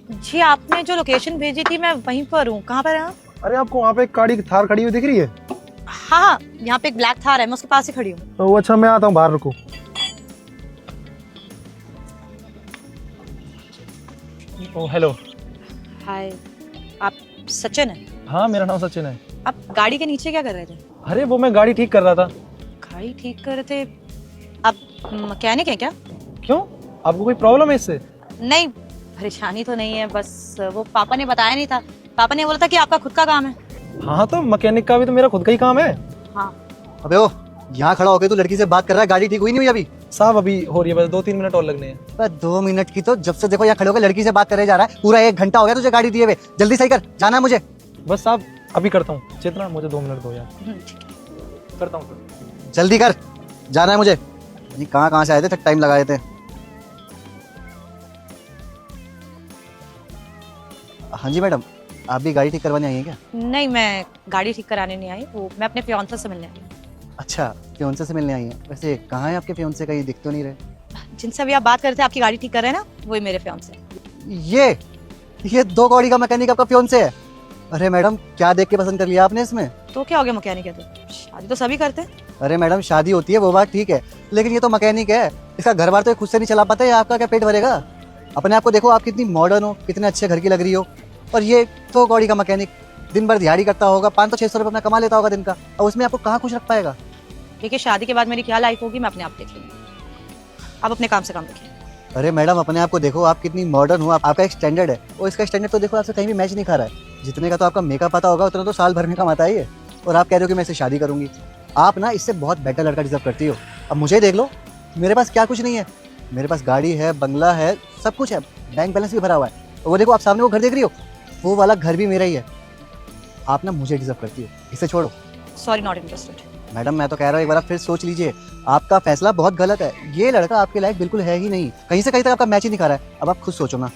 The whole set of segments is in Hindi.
जी आपने जो लोकेशन भेजी थी मैं वहीं पर हूँ। कहाँ पर है आप? अरे आपको वहाँ पे एक गाड़ी थार खड़ी हुई दिख रही है? हाँ हाँ, यहाँ पे एक ब्लैक थार है, मैं उसके पास ही खड़ी हूँ। तो अच्छा मैं आता हूँ, बाहर रुको। ओ हेलो। हाय, आप सचिन है? हाँ मेरा नाम सचिन है। आप गाड़ी के नीचे क्या कर रहे थे? अरे वो मैं गाड़ी ठीक कर रहा था। गाड़ी ठीक कर रहे थे? आप मैकेनिक हैं क्या? क्यों, आपको कोई प्रॉब्लम है इससे? नहीं, परेशानी तो नहीं है, बस वो पापा ने बताया नहीं था। पापा ने बोला था कि आपका खुद का काम है। हाँ तो मैकेनिक का भी तो मेरा खुद का ही काम है। हाँ। अबे ओ, यहाँ खड़ा होके तू लड़की से बात कर रहा है, गाड़ी ठीक हुई नहीं हुई अभी? साहब अभी हो रही है, बस 2-3 मिनट और लगने हैं। बस 2 मिनट की तो जब से देखो यहाँ खड़े होकर लड़की से बात करे जा रहा है, पूरा 1 घंटा हो गया तुझे गाड़ी दिए हुए। जल्दी सही कर, जाना है मुझे। बस साहब अभी करता हूँ, चेतना मुझे 2 मिनट दो यार। ठीक है। करता हूँ सर। जल्दी कर, जाना है मुझे। नहीं कहाँ से आए थे, तक टाइम लगाए थे। हाँ जी मैडम, आप भी गाड़ी ठीक करवाने आई हैं क्या? नहीं, मैं गाड़ी ठीक कराने नहीं आई, वो मैं अपने फियांसे से मिलने आई हूँ। अच्छा, फियोंसे से मिलने आई हैं। वैसे कहाँ है आपके फियोंसे, कहीं दिख तो नहीं रहे? जिनसे अभी आप बात कर रहे थे, आपकी गाड़ी ठीक कर रहे हैं ना, वही मेरे फियांसे। ये 2 गाड़ी का मैकेनिक आपका फियोंसे है? अरे मैडम, क्या देख के पसंद कर लिया आपने इसमें? तो क्या हो गया, मैकेनिक है तो शादी तो सभी करते हैं। अरे मैडम, शादी होती है वो बात ठीक है, लेकिन ये तो मैकेनिक है। इसका घर बार तो ये खुद से नहीं चला पाता है, आपका क्या पेट भरेगा? अपने आप को देखो, आप कितनी मॉडर्न हो, कितने अच्छे घर की लग रही हो। और ये तो गाड़ी का मैकेनिक दिन भर दिहाड़ी करता होगा, 500-600 रुपये अपना कमा लेता होगा दिन का, और उसमें आपको कहाँ खुश रख पाएगा? देखिए, शादी के बाद मेरी क्या लाइफ होगी मैं अपने आप देख लूंगी। आप अपने काम से काम रखिए। अरे मैडम, अपने आप को देखो, आप कितनी मॉडर्न हो। आपका एक स्टैंडर्ड है, और इसका स्टैंडर्ड तो देखो आपसे कहीं भी मैच नहीं खा रहा है। जितने का तो आपका मेकअप आता होगा, उतना तो साल भर में कमाता ही है। और आप कह रहे हो कि मैं इससे शादी करूंगी। आप ना इससे बहुत बेटर लड़का डिजर्व करती हो। अब मुझे देख लो, मेरे पास क्या कुछ नहीं है। मेरे पास गाड़ी है, बंगला है, सब कुछ है, बैंक बैलेंस भी भरा हुआ है। और वो देखो, आप सामने वो घर देख रही हो, वो वाला घर भी मेरा ही है। आप ना मुझे डिजर्व करती हो, इसे छोड़ो। Sorry, not interested. मैडम, मैं तो कह रहा हूँ एक बार आप फिर सोच लीजिए। आपका फैसला बहुत गलत है। ये लड़का आपके लायक बिल्कुल है ही नहीं, कहीं से कहीं तक आपका मैच ही नहीं खा रहा है। अब आप खुद सोचो ना,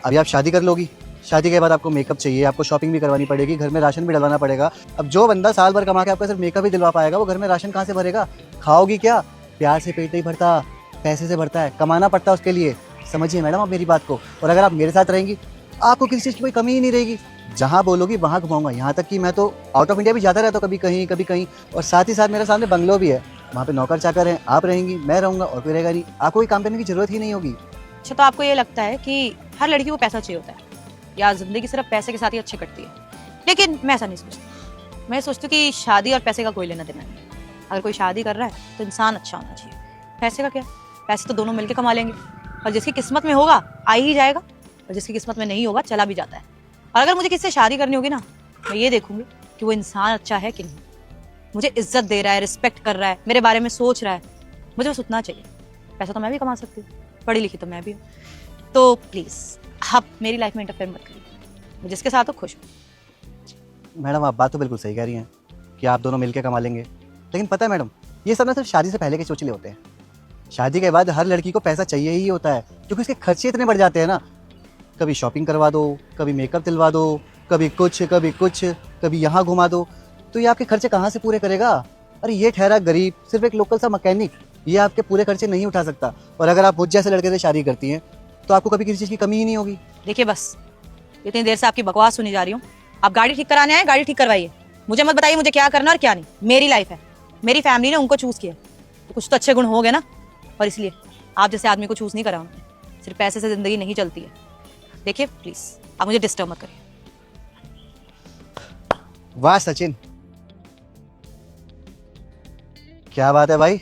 अभी आप शादी कर लोगी, शादी के बाद आपको मेकअप चाहिए, आपको शॉपिंग भी करवानी पड़ेगी, घर में राशन भी डलवाना पड़ेगा। अब जो बंदा साल भर कमा के आपका सिर्फ मेकअप ही दिलवा पाएगा, वो घर में राशन कहाँ से भरेगा? खाओगी क्या? प्यार से पेट नहीं भरता, पैसे से भरता है, कमाना पड़ता है उसके लिए। समझिए मैडम आप मेरी बात को। और अगर आप मेरे साथ रहेंगी, आपको किसी चीज़ की कोई कमी ही नहीं रहेगी। जहाँ बोलोगी वहाँ घुमाऊंगा। यहाँ तक कि मैं तो आउट ऑफ इंडिया भी जाता रहता हूँ, कभी कहीं। और साथ ही साथ मेरे सामने बंगलो भी है, वहाँ पे नौकर चाकर हैं। आप रहेंगी, मैं रहूँगा, और कोई रहेगा नहीं। आपको कोई काम करने की जरूरत ही नहीं होगी। अच्छा, तो आपको ये लगता है कि हर लड़की को पैसा चाहिए होता है, या जिंदगी सिर्फ पैसे के साथ ही अच्छी कटती है? लेकिन मैं ऐसा नहीं सोचती। मैं सोचती हूँ कि शादी और पैसे का कोई लेना देना नहीं। अगर कोई शादी कर रहा है तो इंसान अच्छा होना चाहिए। पैसे का क्या, पैसे तो दोनों मिलकर कमा लेंगे, और जिसकी किस्मत में होगा आ ही जाएगा, और जिसकी किस्मत में नहीं होगा चला भी जाता है। और अगर मुझे किसी से शादी करनी होगी ना, मैं ये देखूंगी कि वो इंसान अच्छा है कि नहीं, मुझे इज्जत दे रहा है, रिस्पेक्ट कर रहा है, मेरे बारे में सोच रहा है। मुझे बस उतना चाहिए। पैसा तो मैं भी कमा सकती हूँ, पढ़ी लिखी तो मैं भी हूँ। तो प्लीज़ आप मेरी लाइफ में इंटरफेयर मत करिए। मैं जिसके साथ हो खुश हूँ। मैडम, आप बात तो बिल्कुल सही कह रही हैं कि आप दोनों मिलकर कमा लेंगे, लेकिन पता है मैडम, ये सब ना सिर्फ शादी से पहले के चोचले होते हैं। शादी के बाद हर लड़की को पैसा चाहिए ही होता है, क्योंकि उसके खर्चे इतने बढ़ जाते हैं ना। कभी शॉपिंग करवा दो, कभी मेकअप दिलवा दो, कभी कुछ, कभी यहाँ घुमा दो। तो ये आपके खर्चे कहाँ से पूरे करेगा? अरे ये ठहरा गरीब, सिर्फ एक लोकल सा मैकेनिक, ये आपके पूरे खर्चे नहीं उठा सकता। और अगर आप मुझ जैसे लड़के से शादी करती हैं, तो आपको कभी किसी चीज़ की कमी ही नहीं होगी। देखिए, बस इतनी देर से आपकी बकवास सुनी जा रही हूँ। आप गाड़ी ठीक कराने आए, गाड़ी ठीक करवाइए। मुझे मत बताइए मुझे क्या करना और क्या नहीं। मेरी लाइफ है, मेरी फैमिली ने उनको चूज किया, तो कुछ तो अच्छे गुण हो गए ना। और इसलिए आप जैसे आदमी को चूज नहीं करा उन्होंने। सिर्फ पैसे से जिंदगी नहीं चलती है। देखिए प्लीज, आप मुझे डिस्टर्ब मत करिए। वाह सचिन, क्या बात है भाई,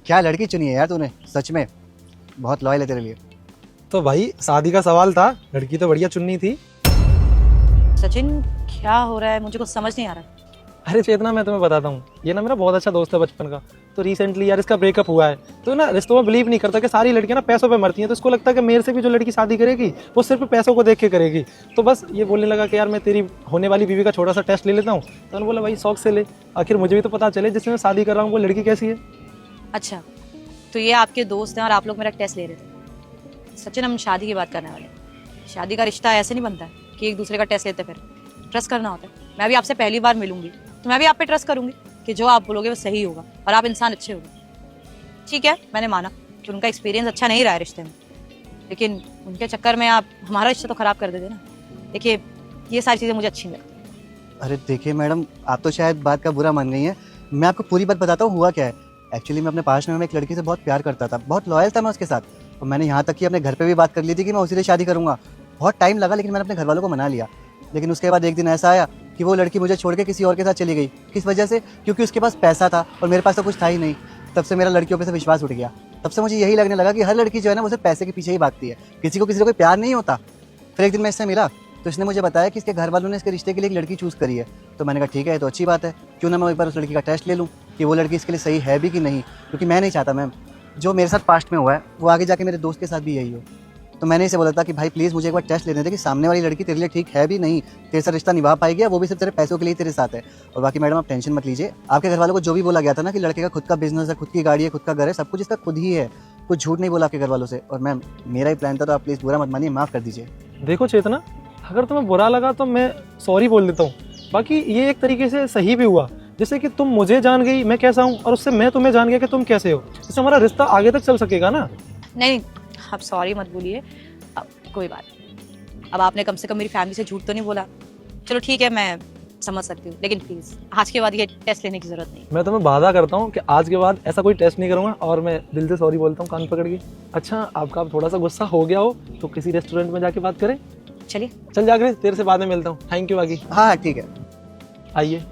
क्या लड़की चुनी है यार तूने। सच में बहुत लॉयल है तेरे लिए। तो भाई शादी का सवाल था, लड़की तो बढ़िया चुननी थी। सचिन, क्या हो रहा है? मुझे कुछ समझ नहीं आ रहा। अरे चेतना, मैं तुम्हें बताता हूँ, ये ना मेरा बहुत अच्छा दोस्त है बचपन का। तो रिसेंटली यार इसका ब्रेकअप हुआ है। तो ना रिश्तों में बिलीव नहीं करता कि सारी लड़कियां ना पैसों पे मरती हैं। तो इसको लगता है कि मेरे से भी जो लड़की शादी करेगी वो सिर्फ पैसों को देख के करेगी। तो बस ये बोलने लगा कि यार मैं तेरी होने वाली बीवी का छोटा सा टेस्ट ले लेता हूँ। तो मैंने बोला भाई शौक से ले, आखिर मुझे भी तो पता चले जिससे मैं शादी कर रहा हूँ वो लड़की कैसी है। अच्छा, तो ये आपके दोस्त हैं और आप लोग मेरा टेस्ट ले रहे थे। सचिन, हम शादी की बात करने वाले हैं। शादी का रिश्ता ऐसे नहीं बनता है कि एक दूसरे का टेस्ट लेते फिर। ट्रस्ट करना होता है। मैं भी आपसे पहली बार मिलूंगी तो मैं भी आप पे ट्रस्ट करूंगी कि जो आप बोलोगे वो सही होगा और आप इंसान अच्छे होगे। ठीक है, मैंने माना कि उनका एक्सपीरियंस अच्छा नहीं रहा है रिश्ते में, लेकिन उनके चक्कर में आप हमारा रिश्ता तो खराब कर देते ना। देखिए, ये सारी चीज़ें मुझे अच्छी नहीं लगती। अरे देखिए मैडम, आप तो शायद बात का बुरा मान गई हैं। मैं आपको पूरी बात बताता हूँ हुआ क्या है। एक्चुअली मैं अपने पास्ट में एक लड़की से बहुत प्यार करता था, बहुत लॉयल था मैं उसके साथ। और मैंने यहाँ तक कि अपने घर पे भी बात कर ली थी कि मैं उसी से शादी करूँगा। बहुत टाइम लगा, लेकिन मैंने अपने घर वालों को मना लिया। लेकिन उसके बाद एक दिन ऐसा आया कि वो लड़की मुझे छोड़ के किसी और के साथ चली गई। किस वजह से? क्योंकि उसके पास पैसा था और मेरे पास तो कुछ था ही नहीं। तब से मेरा लड़कियों पे से विश्वास उठ गया। तब से मुझे यही लगने लगा कि हर लड़की जो है ना, वो सिर्फ पैसे के पीछे ही भागती है, किसी को किसी से कोई प्यार नहीं होता। फिर एक दिन मैं इससे मिला तो इसने मुझे बताया कि इसके घर वालों ने इसके रिश्ते के लिए एक लड़की चूज़ करी है। तो मैंने कहा ठीक है, तो अच्छी बात है, क्यों ना मैं एक बार उस लड़की का टेस्ट ले लूँ कि वो लड़की इसके लिए सही है भी कि नहीं। क्योंकि मैं नहीं चाहता मैम, जो मेरे साथ पास्ट में हुआ है वो आगे जाके मेरे दोस्त के साथ भी यही हो। तो मैंने इसे बोला था कि भाई प्लीज़ मुझे एक बार टेस्ट लेने दे कि सामने वाली लड़की तेरे लिए ठीक है भी नहीं, तेरे साथ रिश्ता निभा पाएगी, वो भी सिर्फ तेरे पैसों के लिए तेरे साथ है। और बाकी मैडम आप टेंशन मत लीजिए, आपके घर वालों को जो भी बोला गया था ना कि लड़के का खुद का बिजनेस है, खुद की गाड़ी है, खुद का घर है, सब कुछ इसका खुद ही है। कुछ झूठ नहीं बोला आपके घर वालों से। और मैम मेरा ही प्लान था, तो आप प्लीज़ बुरा मत मानिए, माफ़ कर दीजिए। देखो चेतना, अगर तुम्हें बुरा लगा तो मैं सॉरी बोल देता हूँ। बाकी ये एक तरीके से सही भी हुआ, जैसे कि तुम मुझे जान गई मैं कैसा हूँ, और उससे मैं तुम्हें जान गया कि तुम कैसे हो। इससे हमारा रिश्ता आगे तक चल सकेगा ना। नहीं, आप सॉरी मत बोलिए। अब कोई बात नहीं। अब आपने कम से कम मेरी फैमिली से झूठ तो नहीं बोला। चलो ठीक है, मैं समझ सकती हूँ, लेकिन प्लीज़ आज के बाद ये टेस्ट लेने की ज़रूरत नहीं। मैं तुम्हें वादा करता हूँ कि आज के बाद ऐसा कोई टेस्ट नहीं करूँगा, और मैं दिल से सॉरी बोलता हूँ कान पकड़ के। अच्छा, आपका अब थोड़ा सा गुस्सा हो गया हो तो किसी रेस्टोरेंट में जाके बात करें। चलिए। चल जाकर तेरे से बाद में मिलता हूँ। Thank you. बाकी हाँ ठीक है। आइए।